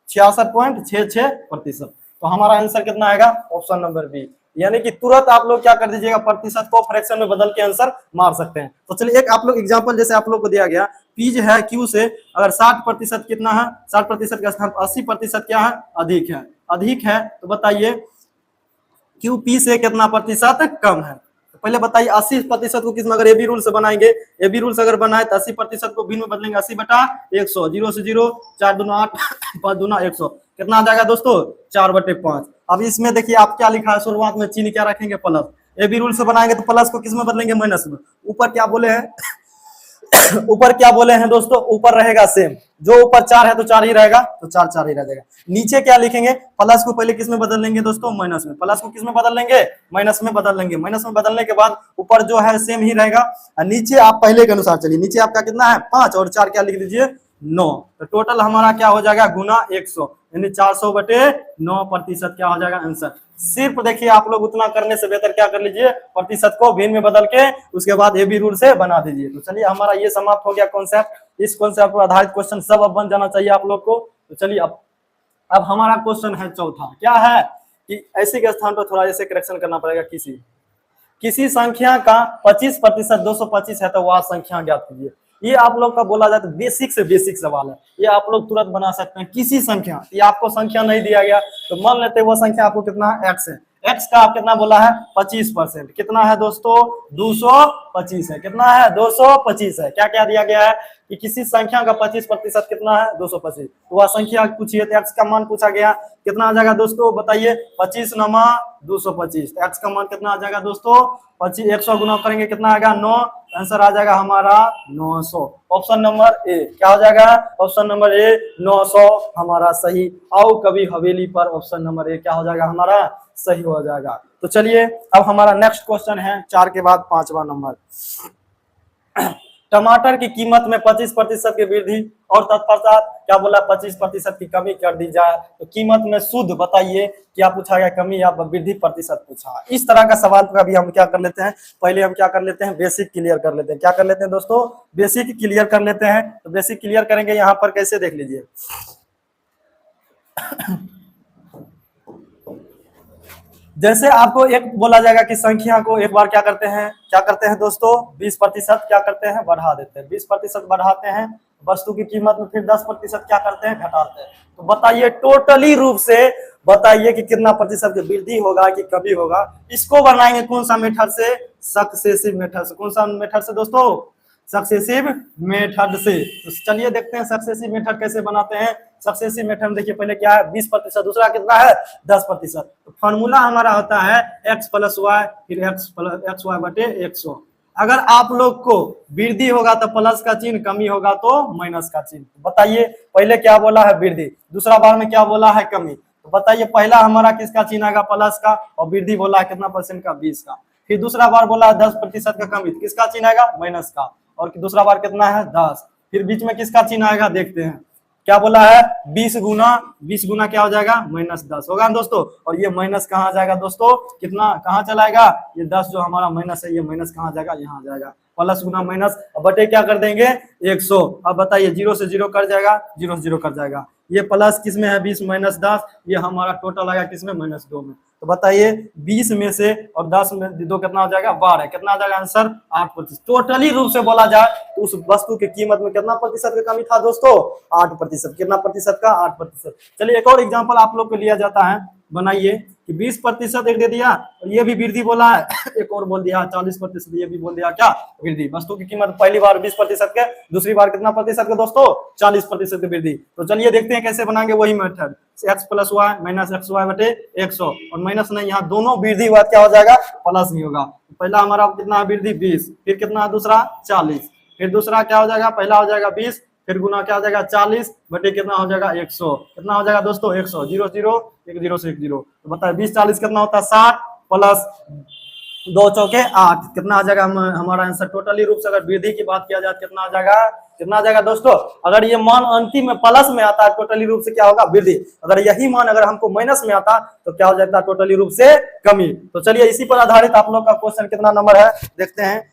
66.66%। तो हमारा आंसर कितना आएगा ऑप्शन नंबर बी। यानी कि तुरंत आप लोग क्या कर दीजिएगा, प्रतिशत को फ्रैक्शन में बदल के आंसर मार सकते हैं। तो चलिए एक आप लोग एग्जांपल, जैसे आप लोग को दिया गया P जो है Q से अगर 60% कितना है, 60% का स्थान 80% क्या है अधिक है, अधिक है। तो बताइए Q P से कितना प्रतिशत कम है। तो पहले बताइए 80% को किसमें, अगर ए बी रूल से बनाएंगे, ए बी रूल से अगर बनाए तो 80% को भिन्न में बदलेंगे, 80/100, 0 से 0, 4 दूना 8, 5 दूना 100, कितना आ जाएगा दोस्तों 4/5। अब इसमें देखिए आप क्या लिखा है, शुरुआत में चिन्ह क्या रखेंगे प्लस। ए बी रूल से बनाएंगे तो प्लस को किस में बदलेंगे माइनस में। ऊपर क्या बोले हैं ऊपर क्या बोले हैं दोस्तों, ऊपर रहेगा सेम, जो ऊपर 4 है तो 4 ही रहेगा, तो 4 4 ही रह जाएगा। नीचे क्या लिखेंगे, प्लस को पहले किस में बदल लेंगे दोस्तों माइनस में, प्लस को किस में बदल लेंगे माइनस में बदल लेंगे। माइनस में बदलने के बाद ऊपर जो है सेम ही रहेगा, और नीचे आप पहले के अनुसार चलिए, नीचे आपका कितना है 5 और 4 क्या लिख दीजिए 9, तो टोटल हमारा क्या हो जाएगा गुना 100, यानी 400/9% क्या हो जाएगा आंसर। सिर्फ देखिए आप लोग उतना करने से बेहतर क्या कर लीजिए, प्रतिशत को भिन्न में बदल के उसके बाद ए बी रूल से बना दीजिए। तो चलिए हमारा ये समाप्त हो गया कॉन्सेप्ट। इस कॉन्सेप्ट पर आधारित क्वेश्चन सब अब बन जाना चाहिए आप लोग को। तो चलिए अब हमारा क्वेश्चन है चौथा, क्या है कि ऐसे के स्थान पर थोड़ा ऐसे करेक्शन करना पड़ेगा। किसी संख्या का 25% 225 है तो वह संख्या ज्ञात कीजिए। ये आप लोग का बोला जाए तो बेसिक से बेसिक सवाल है, ये आप लोग तुरंत बना सकते हैं। किसी संख्या, ये आपको संख्या नहीं दिया गया तो मान लेते हैं वो संख्या आपको कितना एक्स है, एक्स का आप कितना बोला है 25%, कितना है दोस्तों 225 है, कितना है 225 है। क्या क्या दिया गया है कि किसी संख्या का 25% कितना है 225, तो वह संख्या पूछिए तो एक्स का मान पूछा गया, कितना आ जाएगा दोस्तों बताइए 25 नमा 225, तो एक्स का मान कितना आ जाएगा दोस्तों 25, 100 गुना करेंगे कितना आएगा 9, आंसर आ जाएगा हमारा 900। ऑप्शन नंबर ए क्या हो जाएगा, ऑप्शन नंबर ए 900 हमारा सही। आओ कभी हवेली पर, ऑप्शन नंबर ए क्या हो जाएगा हमारा सही हो जाएगा। तो चलिए अब हमारा नेक्स्ट क्वेश्चन है 4 के बाद 5वां नंबर। टमाटर की कीमत में 25% की वृद्धि और तत्पश्चात क्या बोला 25% की कमी कर दी जाए तो कीमत में शुद्ध बताइए, क्या पूछा गया कमी या वृद्धि प्रतिशत पूछा। इस तरह का सवाल का भी हम क्या कर लेते हैं, पहले हम क्या कर लेते हैं बेसिक क्लियर कर लेते हैं। क्या कर लेते हैं दोस्तों, बेसिक क्लियर कर लेते हैं। तो बेसिक क्लियर करेंगे यहाँ पर कैसे देख लीजिए। जैसे आपको एक बोला जाएगा कि संख्या को एक बार क्या करते हैं दोस्तों 20% क्या करते हैं बढ़ा देते हैं, 20% बढ़ाते हैं, वस्तु की कीमत में फिर 10% क्या करते हैं घटाते हैं। तो बताइए टोटली रूप से बताइए कि कितना प्रतिशत की वृद्धि होगा कि कमी होगा। इसको बनाएंगे कौन सा मेथड से, सक्सेसिव मेथड से। कौन सा मेथड से दोस्तों, सक्सेसिव मेथड से। तो चलिए देखते हैं सक्सेसिव मेथड कैसे बनाते हैं। सक्सेसिव मेथड देखिए पहले क्या है 20%, दूसरा कितना है 10%। तो फॉर्मूला हमारा होता है x प्लस वाई फिर एक्स वाई बटे 100। अगर आप लोग को वृद्धि होगा तो प्लस का चिन्ह, कमी होगा तो माइनस का चिन्ह। तो बताइए पहले क्या बोला है वृद्धि, दूसरा बार में क्या बोला है कमी। तो बताइए पहला हमारा किसका चिन्ह आएगा प्लस का, और वृद्धि बोला है कितना परसेंट का 20 का। फिर दूसरा बार बोला है 10% का कमी, किसका चिन्ह आएगा माइनस का, और दूसरा बार कितना है 10। फिर बीच में किसका चिन्ह आएगा देखते हैं, क्या बोला है 20 गुना क्या हो जाएगा -10 होगा दोस्तों। और ये माइनस कहाँ जाएगा दोस्तों, कितना कहाँ चलाएगा, ये 10 जो हमारा माइनस है ये माइनस कहाँ जाएगा यहाँ जाएगा, प्लस गुना माइनस बटे क्या कर देंगे 100। अब बताइए 0 से 0 कर जाएगा, 0 से 0 कर जाएगा। ये प्लस किस में है 20 - 10, ये हमारा टोटल आएगा किस में -2 में। तो बताइए 20 में से और 10 में 2 कितना हो जाएगा 12, कितना आ जाएगा आंसर 8%। टोटली रूप से बोला जाए तो उस वस्तु की कीमत में कितना प्रतिशत का कमी था दोस्तों 8%। कितना प्रतिशत का 8%। चलिए एक और एग्जांपल आप लोग को लिया जाता है, बनाइए कि 20% एक दे दिया और ये भी वृद्धि बोला है एक और बोल दिया 40%, ये भी बोल दिया क्या वृद्धि। वस्तु की कीमत पहली बार 20% के, दूसरी बार कितना प्रतिशत के दोस्तों 40% की वृद्धि। तो चलिए देखते हैं कैसे बनाएंगे वही method, x plus y minus x y बटे 100, और माइनस नहीं यहाँ दोनों वृद्धि बाद क्या हो जाएगा प्लस नहीं होगा। पहला हमारा कितना वृद्धि 20, फिर कितना दूसरा 40, फिर दूसरा क्या हो जाएगा पहला हो जाएगा 20, फिर गुना क्या हो जाएगा 40 बटे कितना हो जाएगा 100, कितना हो जाएगा दोस्तों 100, 0 0 1 0 से 1 0। तो बताए 20 40 कितना होता है 60 प्लस 2 चौके 8, कितना आ जाएगा हमारा आंसर। टोटली रूप से अगर वृद्धि की बात किया जाए कितना आ जाएगा, कितना आ जाएगा दोस्तों। अगर ये मान अंतिम में प्लस में आता है टोटली रूप से क्या होगा वृद्धि, अगर यही मान अगर हमको माइनस में आता तो क्या हो जाता है टोटली रूप से कमी। तो चलिए इसी पर आधारित आप लोग का क्वेश्चन कितना नंबर है देखते हैं।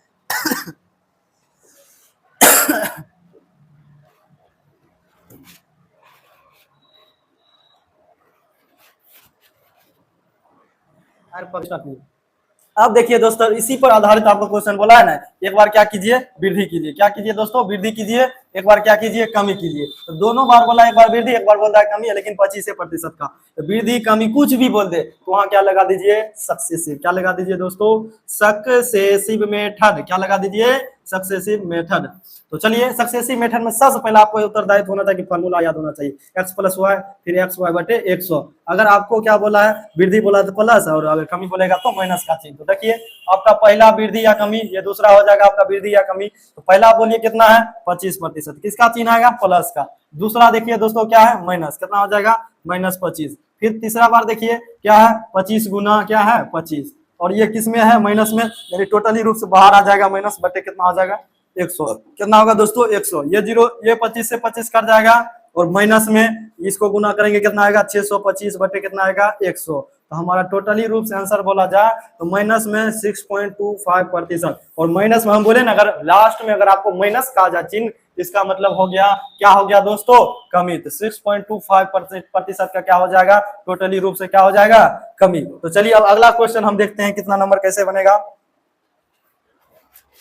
अब देखिए दोस्तों इसी पर आधारित आपको क्वेश्चन बोला है ना, एक बार क्या कीजिए वृद्धि कीजिए, क्या कीजिए दोस्तों वृद्धि कीजिए, एक बार क्या कीजिए कमी कीजिए। तो दोनों बार बोला, एक बार वृद्धि एक बार बोल रहा है कमी है, लेकिन 25% का। तो वृद्धि कमी कुछ भी बोल दे तो वहां क्या लगा दीजिए सक्सेसिव, क्या लगा दीजिए दोस्तों सक्सेसिव मेथड, क्या लगा दीजिए सक्सेसिव मेथड। तो चलिए सक्सेसिव मेथड में सबसे पहले आपको उत्तरदायित्व होना चाहिए, फॉर्मूला याद होना चाहिए x प्लस वाई फिर एक्स वाई बटे 100। अगर आपको क्या बोला है वृद्धि बोला तो प्लस, और अगर कमी बोलेगा तो माइनस का चिन्ह। तो देखिए आपका पहला वृद्धि या कमी, ये दूसरा हो जाएगा आपका वृद्धि या कमी। तो पहला बोलिए कितना है 25%, किसका चिन्ह आएगा प्लस का। दूसरा देखिए दोस्तों क्या है माइनस, कितना हो जाएगा -25। फिर तीसरा बार देखिए क्या है 25 गुना क्या है 25, और ये किस में है माइनस में, यानी टोटली रूप से बाहर आ जाएगा माइनस बटे कितना आ जाएगा 100, कितना होगा दोस्तों 100। ये 0 ये 25 से 25 कट जाएगा, और माइनस में इसको गुना करेंगे कितना आएगा 625 बटे कितना आएगा 100। तो हमारा टोटली रूप से आंसर बोला जाए तो माइनस में 6.25%। और माइनस में हम बोले ना, अगर लास्ट में अगर आपको माइनस का आ जाए चिन्ह, इसका मतलब हो गया, क्या हो गया दोस्तों, कमी। तो 6.25% का क्या हो जाएगा, टोटली रूप से क्या हो जाएगा, कमी। तो चलिए अब अगला क्वेश्चन हम देखते हैं कितना नंबर कैसे बनेगा।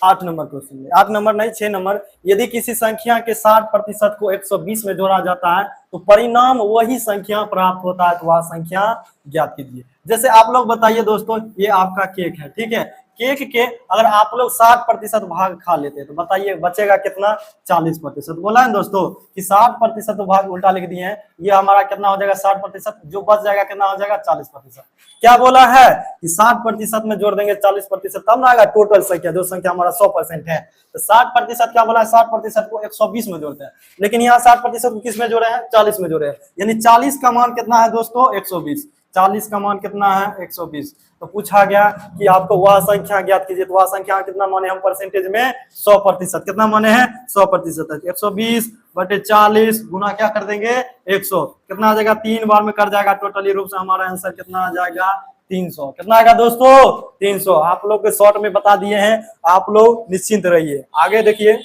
8 नंबर क्वेश्चन में, 8 नंबर नहीं 6 नंबर। यदि किसी संख्या के 60% को 120 में जोड़ा जाता है तो परिणाम वही संख्या प्राप्त होता है, तो वह संख्या ज्ञात कीजिए। जैसे आप लोग बताइए दोस्तों, ये आपका केक है, ठीक है, केक के अगर आप लोग 60% भाग खा लेते हैं तो बताइए बचेगा कितना, 40%। बोला है दोस्तों कि 60% भाग उल्टा लिख दिए हैं, ये हमारा कितना हो जाएगा 60%, जो बच जाएगा कितना हो जाएगा 40%। क्या बोला है कि 60% में जोड़ देंगे 40%, तब ना आएगा टोटल संख्या, जो संख्या हमारा 100% है। तो 60% क्या बोला है, 60% को 120 में जोड़ते हैं, लेकिन यहाँ 60% को किस में जोड़े हैं, 40 में जोड़े हैं, यानी 40 का मान कितना है दोस्तों, 120। 40 का मान कितना है, 120। तो पूछा गया कि आपको वह संख्या ज्ञात कीजिए, तो वह संख्या कितना माने हम परसेंटेज में, 100%। कितना माने हैं, 100%। 120 बटे 40 गुना क्या कर देंगे 100, कितना आ जाएगा, 3 बार में कर जाएगा, टोटली रूप से हमारा आंसर कितना आ जाएगा, 300। कितना आएगा दोस्तों, 300। आप लोग के शॉर्ट में बता दिए हैं, आप लोग निश्चिंत रहिए। आगे देखिए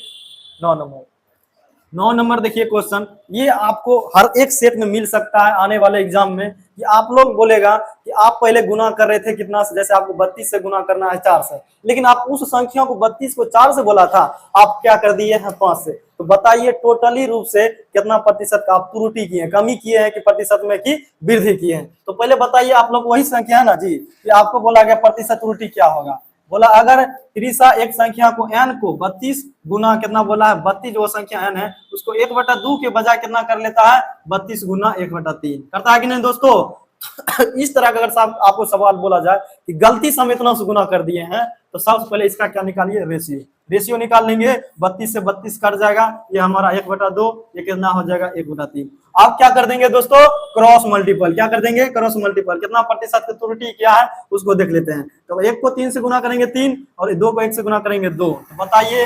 9 नंबर। 9 नंबर देखिए क्वेश्चन, ये आपको हर एक सेट में मिल सकता है आने वाले एग्जाम में। कि आप लोग बोलेगा कि आप पहले गुना कर रहे थे कितना से, जैसे आपको 32 से गुना करना है 4 से, लेकिन आप उस संख्या को 32 को 4 से बोला था, आप क्या कर दिए हैं 5 से। तो बताइए टोटली रूप से कितना प्रतिशत का आप त्रुटि किए हैं, कमी किए हैं कि प्रतिशत में की वृद्धि किए हैं। तो पहले बताइए, आप लोग वही संख्या है ना जी, कि आपको बोला गया प्रतिशत त्रुटि क्या होगा। बोला अगर त्रिशा एक संख्या को n को 32 गुना कितना बोला है, 32 जो संख्या n है उसको 1/2 के बजाय कितना कर लेता है, 32 गुना 1/3 करता है कि नहीं दोस्तों। इस तरह का अगर आपको सवाल बोला जाए कि गलती से हम इतना से गुना कर दिए हैं, तो सबसे पहले इसका क्या निकालिए, रेशियो। रेशियो निकाल लेंगे, 32 से 32 कट जाएगा, ये हमारा 1/2, ये कितना हो जाएगा 1/3। आप क्या कर देंगे दोस्तों, क्रॉस मल्टीपल। क्या कर देंगे, क्रॉस मल्टीपल। कितना प्रतिशत की त्रुटि क्या है उसको देख लेते हैं। तो 1 को 3 से गुना करेंगे 3, और 2 को 1 से गुना करेंगे 2। तो बताइए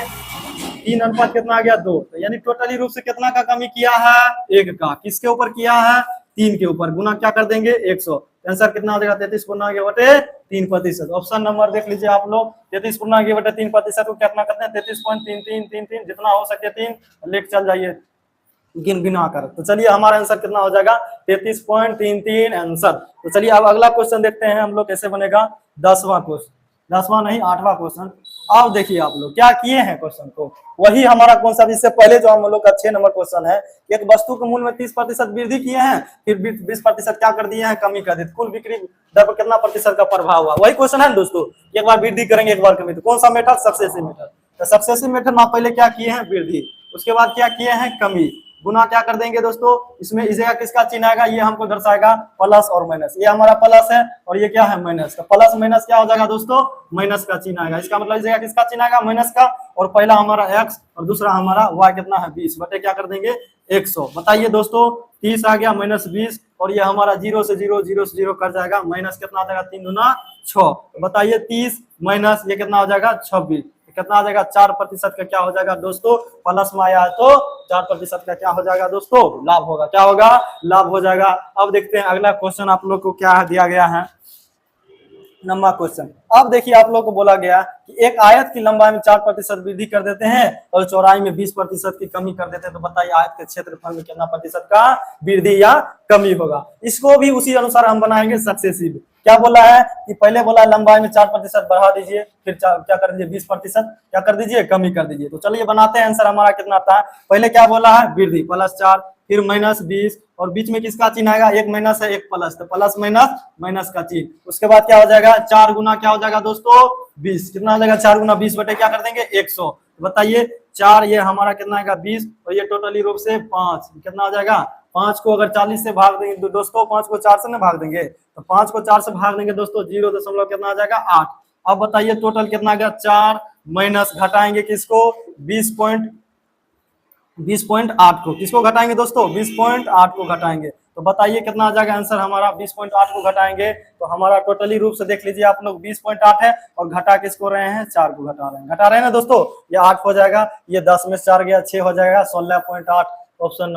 3 अनुपात कितना आ गया 2। तो यानी टोटली रूप से कितना का कमी किया है, 1 का। किसके ऊपर किया है, 3 के ऊपर। गुना क्या कर देंगे 100। आंसर कितना हो जाएगा, 33 गुना के बटे 3%। ऑप्शन नंबर देख लीजिए आप लोग, 33 गुना के बटे 3% को कितना करते हैं, 33.3333, जितना हो सके 3 लेके चल जाइए गिना कर। तो चलिए हमारा आंसर कितना हो जाएगा, 33.33 आंसर। तो चलिए अब अगला क्वेश्चन देखते हैं हम लोग कैसे बनेगा। 10वां क्वेश्चन, 10वां नहीं 8वां क्वेश्चन। अब देखिए आप लोग क्या किए हैं क्वेश्चन को, वही हमारा कौन सा, इससे पहले जो हम लोग का 6 नंबर क्वेश्चन है, एक वस्तु के मूल्य में 30% वृद्धि किए हैं, फिर 20% क्या कर दिए हैं, कमी कर दी। कुल बिक्री दर पर कितना प्रतिशत का प्रभाव हुआ, वही क्वेश्चन है ना दोस्तों। एक बार वृद्धि करेंगे, एक बार कमी। तो कौन सा मेथड, सक्सेसिव मेथड। तो सक्सेसिव मेथड में आप पहले क्या किए हैं, वृद्धि, उसके बाद क्या किए हैं, कमी। गुना क्या कर देंगे दोस्तों, इसमें इस जगह किसका चिन्ह आएगा, ये हमको दर्शाएगा प्लस और माइनस। ये हमारा प्लस है और ये क्या है, माइनस का। प्लस माइनस क्या हो जाएगा दोस्तों, माइनस का चिन्ह आएगा। इसका मतलब इस जगह किसका चिन्ह आएगा, माइनस का। और पहला हमारा x और दूसरा हमारा y कितना है 20 बटे क्या कर देंगे 100। बताइए दोस्तों 30 आ गया माइनस 20, और ये हमारा 0 से 0 0 से 0 कर जाएगा, माइनस कितना आ जाएगा 3 दूना 6। बताइए 30 माइनस ये कितना हो जाएगा 26, कितना आ जाएगा 4% का क्या हो जाएगा दोस्तों, प्लस में आया तो 4% का क्या हो जाएगा दोस्तों, लाभ होगा। क्या होगा, लाभ हो जाएगा। अब देखते हैं अगला क्वेश्चन आप लोग को क्या दिया गया है, 9वां क्वेश्चन। अब देखिए आप लोग को बोला गया कि एक आयत की लंबाई में 4% वृद्धि कर देते हैं और चौड़ाई में 20% की कमी कर देते हैं। तो बताइए आयत के क्षेत्रफल में कितना प्रतिशत का वृद्धि या कमी होगा। इसको भी उसी अनुसार हम बनाएंगे सक्सेसिव। क्या बोला है कि पहले बोला है लंबाई में 4% बढ़ा दीजिए, फिर क्या कर दीजिए 20% क्या कर दीजिए, कमी कर दीजिए। तो चलिए बनाते हैं, आंसर हमारा कितना था। पहले क्या बोला है, वृद्धि +4, फिर -20, और बीच में किसका चिन्ह आएगा, एक माइनस है एक प्लस, तो प्लस माइनस माइनस का चिन्ह। उसके बाद क्या हो जाएगा 4 गुना क्या हो जाएगा दोस्तों 20, कितना हो जाएगा 4 गुना 20 बटे क्या कर देंगे 100। बताइए 4 ये हमारा कितना आएगा 20, और ये टोटली रूप से 5 कितना हो जाएगा। 5 को अगर 40 से भाग देंगे दोस्तों, 5 को 4 से ना भाग देंगे, तो 5 को 4 से भाग देंगे दोस्तों 0 कितना आ जाएगा 8। अब बताइए टोटल कितना आ गया 4 माइनस घटाएंगे किसको 20.8 को, किसको घटाएंगे दोस्तों 20.8 को घटाएंगे। तो बताइए कितना आ जाएगा आंसर हमारा 20.8 को घटाएंगे तो हमारा टोटली रूप से देख लीजिए आप लोग 20.8 है, और घटा किसको रहे हैं 4 को घटा रहे हैं ना दोस्तों। ये 8 हो जाएगा, ये 10 में से 4 गया 6 हो जाएगा 16.8। ऑप्शन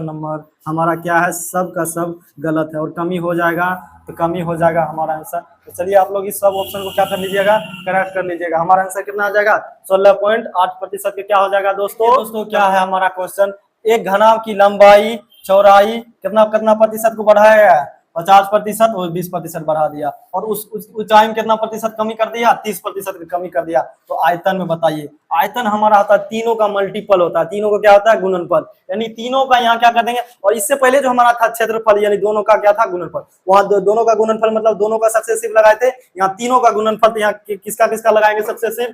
नंबर हमारा क्या है, सब का सब गलत है और कमी हो जाएगा तो कमी हो जाएगा हमारा आंसर। तो चलिए आप लोग इस सब ऑप्शन को क्या कर लीजिएगा, करेक्ट कर लीजिएगा। हमारा आंसर कितना आ जाएगा, 16.8% क्या हो जाएगा दोस्तों क्या है हमारा क्वेश्चन, एक घनाभ की लंबाई चौड़ाई कितना कितना प्रतिशत को बढ़ाया गया है, 50% और 20% बढ़ा दिया, और उस ऊंचाई में कितना प्रतिशत कमी कर दिया, 30% की कमी कर दिया। तो आयतन में बताइए, आयतन हमारा होता है तीनों का मल्टीपल होता है, तीनों का क्या होता है, गुणनफल, यानी तीनों का यहाँ क्या कर देंगे। और इससे पहले जो हमारा था क्षेत्रफल, यानी दोनों का क्या था, गुणनफल, वहां दोनों का गुणनफल मतलब दोनों का सक्सेसिव लगाए थे, यहाँ तीनों का गुणनफल, तो यहाँ किसका किसका लगाएंगे सक्सेसिव,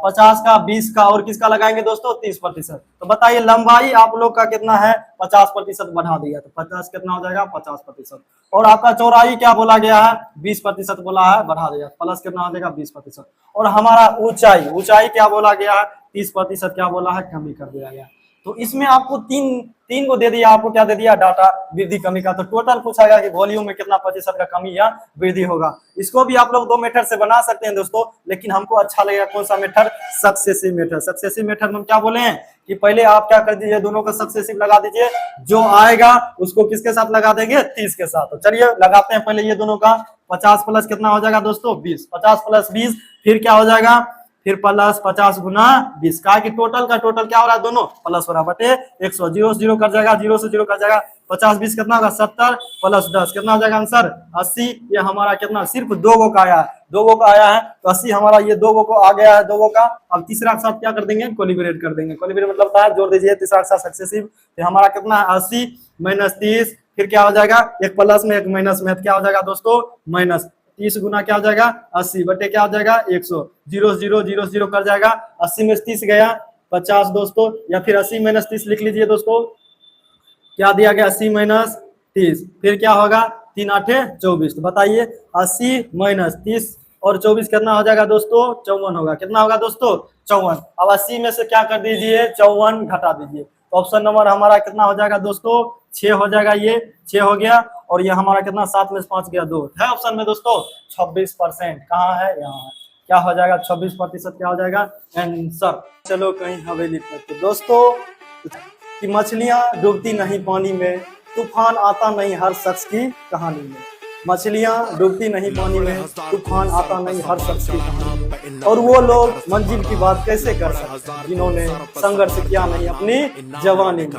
50 का, 20 का और किसका लगाएंगे दोस्तों, 30%। तो बताइए लंबाई आप लोग का कितना है, 50% बढ़ा दिया, तो 50 कितना हो जाएगा, 50%। और आपका चौड़ाई क्या बोला गया है, 20% बोला है, बढ़ा दिया, प्लस कितना हो जाएगा, 20%। और हमारा ऊंचाई क्या बोला गया है, 30% क्या बोला है, कमी कर दिया गया। तो इसमें आपको तीन को दे दिया, आपको क्या दे दिया, डाटा वृद्धि कमी का। तो टोटल पूछाएगा कि वॉल्यूम में कितना प्रतिशत का कमी या वृद्धि होगा। इसको भी आप लोग दो मेथड से बना सकते हैं दोस्तों, लेकिन हमको अच्छा लगेगा कौन सा method, successive method. Successive method में क्या बोले हैं कि पहले आप क्या कर दीजिए, दोनों का सक्सेसिव लगा दीजिए, जो आएगा उसको किसके साथ लगा देंगे, 30 के साथ। तो चलिए लगाते हैं पहले ये दोनों का, 50 प्लस कितना हो जाएगा दोस्तों, 20, 50 प्लस 20 फिर क्या हो जाएगा, फिर प्लस 50 गुना 20, का कि टोटल का टोटल क्या हो रहा है, दोनों प्लस हो रहा है बटे 100, 0 से 0 कर जाएगा, 0 से 0 कर जाएगा, 50 20 कितना होगा, 70 प्लस 10 कितना हो जाएगा आंसर, 80। ये हमारा कितना, सिर्फ दो गो का आया है, दो गो का आया है, तो 80 हमारा ये दो गो को आ गया है, दो गो का। अब तीसरा के साथ क्या कर देंगे, कोलिब्रेट कर देंगे, कोलिब्रेट मतलब होता है जोड़ दीजिए, तीसरा के साथ सक्सेसिव। तो हमारा कितना है, 80 माइनस 30, फिर क्या हो जाएगा, एक प्लस में एक माइनस में, क्या हो जाएगा दोस्तों, माइनस 30 गुना क्या हो जाएगा, 80 बटे क्या हो जाएगा, 100, 0 0 0 0 कर जाएगा, 80 में 30 गया 50 दोस्तों, या फिर 80 माइनस 30 लिख लीजिए दोस्तों, क्या दिया गया, 80 माइनस 30, फिर क्या होगा, 3 8 24। तो बताइए 80 माइनस 30 और 24 कितना हो जाएगा दोस्तों, 54 होगा, कितना होगा दोस्तों, 54। अब 80 में से क्या कर दीजिए, 54 घटा दीजिए, तो ऑप्शन नंबर हमारा कितना हो जाएगा दोस्तों, 6 हो जाएगा, ये 6 हो गया, और ये हमारा कितना, 7 में से 5 गया 2 है ऑप्शन में दोस्तों, 26%। कहाँ है, यहाँ है, क्या हो जाएगा, 26% क्या हो जाएगा आंसर। चलो कहीं हवेली पर, तो दोस्तों कि मछलियां डूबती नहीं पानी में, तूफान आता नहीं हर शख्स की कहानी में। मछलियां डूबती नहीं पानी में, तूफान आता नहीं हर शख्स की कहानी में। और वो लोग मंजिल की बात कैसे कर सकते हैं जिन्होंने संघर्ष किया नहीं अपनी जवानी में।